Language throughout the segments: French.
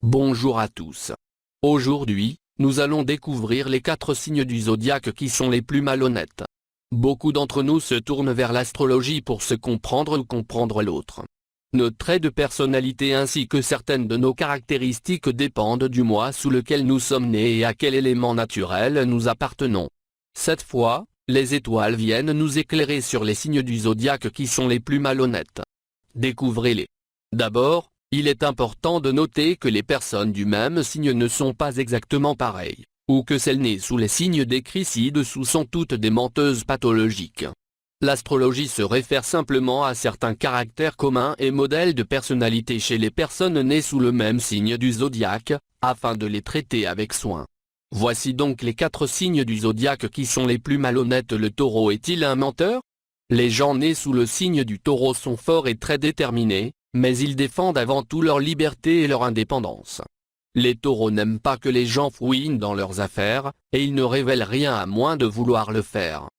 Bonjour à tous. Aujourd'hui, nous allons découvrir les 4 signes du zodiaque qui sont les plus malhonnêtes. Beaucoup d'entre nous se tournent vers l'astrologie pour se comprendre ou comprendre l'autre. Nos traits de personnalité ainsi que certaines de nos caractéristiques dépendent du mois sous lequel nous sommes nés et à quel élément naturel nous appartenons. Cette fois, les étoiles viennent nous éclairer sur les signes du zodiaque qui sont les plus malhonnêtes. Découvrez-les. D'abord, il est important de noter que les personnes du même signe ne sont pas exactement pareilles, ou que celles nées sous les signes décrits ci-dessous sont toutes des menteuses pathologiques. L'astrologie se réfère simplement à certains caractères communs et modèles de personnalité chez les personnes nées sous le même signe du zodiaque, afin de les traiter avec soin. Voici donc les 4 signes du zodiaque qui sont les plus malhonnêtes. Le Taureau est-il un menteur? Les gens nés sous le signe du Taureau sont forts et très déterminés, mais ils défendent avant tout leur liberté et leur indépendance. Les taureaux n'aiment pas que les gens fouinent dans leurs affaires, et ils ne révèlent rien à moins de vouloir le faire.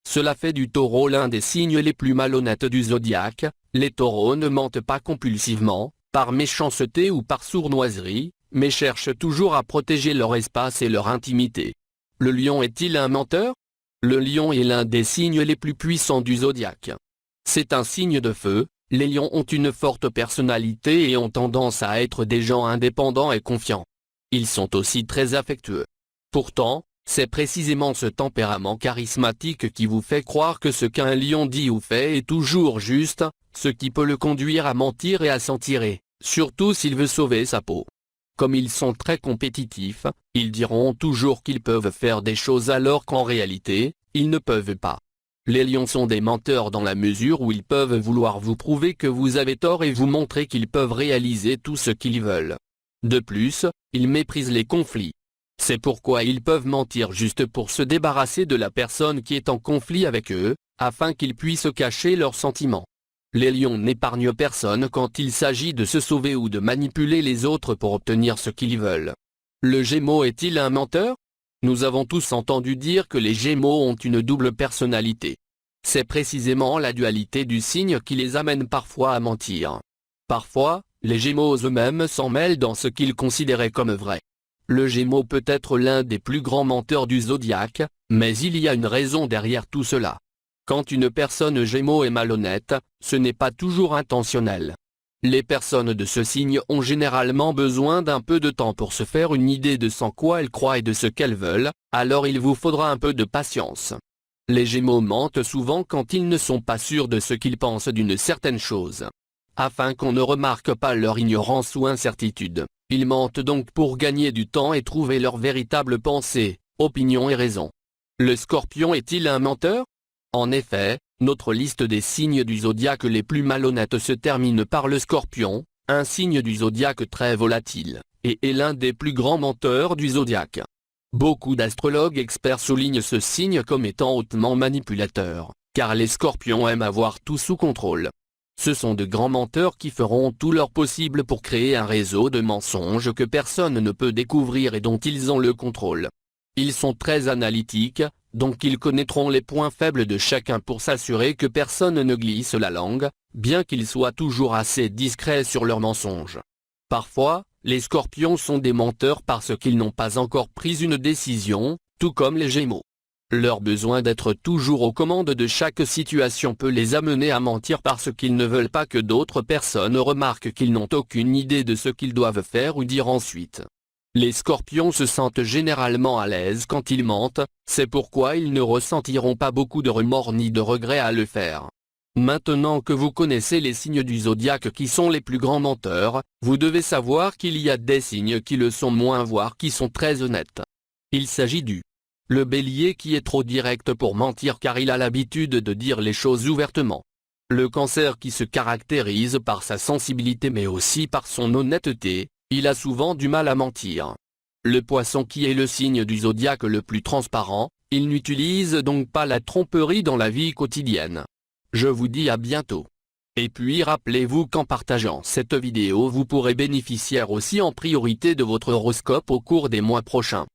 Cela fait du taureau l'un des signes les plus malhonnêtes du zodiaque. Les taureaux ne mentent pas compulsivement, par méchanceté ou par sournoiserie, mais cherchent toujours à protéger leur espace et leur intimité. Le lion est-il un menteur? Le lion est l'un des signes les plus puissants du zodiaque. C'est un signe de feu. Les lions ont une forte personnalité et ont tendance à être des gens indépendants et confiants. Ils sont aussi très affectueux. Pourtant, c'est précisément ce tempérament charismatique qui vous fait croire que ce qu'un lion dit ou fait est toujours juste, ce qui peut le conduire à mentir et à s'en tirer, surtout s'il veut sauver sa peau. Comme ils sont très compétitifs, ils diront toujours qu'ils peuvent faire des choses alors qu'en réalité, ils ne peuvent pas. Les lions sont des menteurs dans la mesure où ils peuvent vouloir vous prouver que vous avez tort et vous montrer qu'ils peuvent réaliser tout ce qu'ils veulent. De plus, ils méprisent les conflits. C'est pourquoi ils peuvent mentir juste pour se débarrasser de la personne qui est en conflit avec eux, afin qu'ils puissent cacher leurs sentiments. Les lions n'épargnent personne quand il s'agit de se sauver ou de manipuler les autres pour obtenir ce qu'ils veulent. Le Gémeaux est-il un menteur? Nous avons tous entendu dire que les Gémeaux ont une double personnalité. C'est précisément la dualité du signe qui les amène parfois à mentir. Parfois, les Gémeaux eux-mêmes s'en mêlent dans ce qu'ils considéraient comme vrai. Le Gémeaux peut être l'un des plus grands menteurs du zodiaque, mais il y a une raison derrière tout cela. Quand une personne Gémeaux est malhonnête, ce n'est pas toujours intentionnel. Les personnes de ce signe ont généralement besoin d'un peu de temps pour se faire une idée de ce en quoi elles croient et de ce qu'elles veulent, alors il vous faudra un peu de patience. Les Gémeaux mentent souvent quand ils ne sont pas sûrs de ce qu'ils pensent d'une certaine chose. Afin qu'on ne remarque pas leur ignorance ou incertitude, ils mentent donc pour gagner du temps et trouver leur véritable pensée, opinion et raison. Le Scorpion est-il un menteur? En effet, notre liste des signes du zodiaque les plus malhonnêtes se termine par le Scorpion, un signe du zodiaque très volatile, et est l'un des plus grands menteurs du zodiaque. Beaucoup d'astrologues experts soulignent ce signe comme étant hautement manipulateur, car les Scorpions aiment avoir tout sous contrôle. Ce sont de grands menteurs qui feront tout leur possible pour créer un réseau de mensonges que personne ne peut découvrir et dont ils ont le contrôle. Ils sont très analytiques, donc ils connaîtront les points faibles de chacun pour s'assurer que personne ne glisse la langue, bien qu'ils soient toujours assez discrets sur leurs mensonges. Parfois, les Scorpions sont des menteurs parce qu'ils n'ont pas encore pris une décision, tout comme les Gémeaux. Leur besoin d'être toujours aux commandes de chaque situation peut les amener à mentir parce qu'ils ne veulent pas que d'autres personnes remarquent qu'ils n'ont aucune idée de ce qu'ils doivent faire ou dire ensuite. Les Scorpions se sentent généralement à l'aise quand ils mentent, c'est pourquoi ils ne ressentiront pas beaucoup de remords ni de regrets à le faire. Maintenant que vous connaissez les signes du zodiaque qui sont les plus grands menteurs, vous devez savoir qu'il y a des signes qui le sont moins voire qui sont très honnêtes. Il s'agit du le Bélier qui est trop direct pour mentir car il a l'habitude de dire les choses ouvertement. Le Cancer qui se caractérise par sa sensibilité mais aussi par son honnêteté. Il a souvent du mal à mentir. Le Poisson qui est le signe du zodiaque le plus transparent, il n'utilise donc pas la tromperie dans la vie quotidienne. Je vous dis à bientôt. Et puis rappelez-vous qu'en partageant cette vidéo vous pourrez bénéficier aussi en priorité de votre horoscope au cours des mois prochains.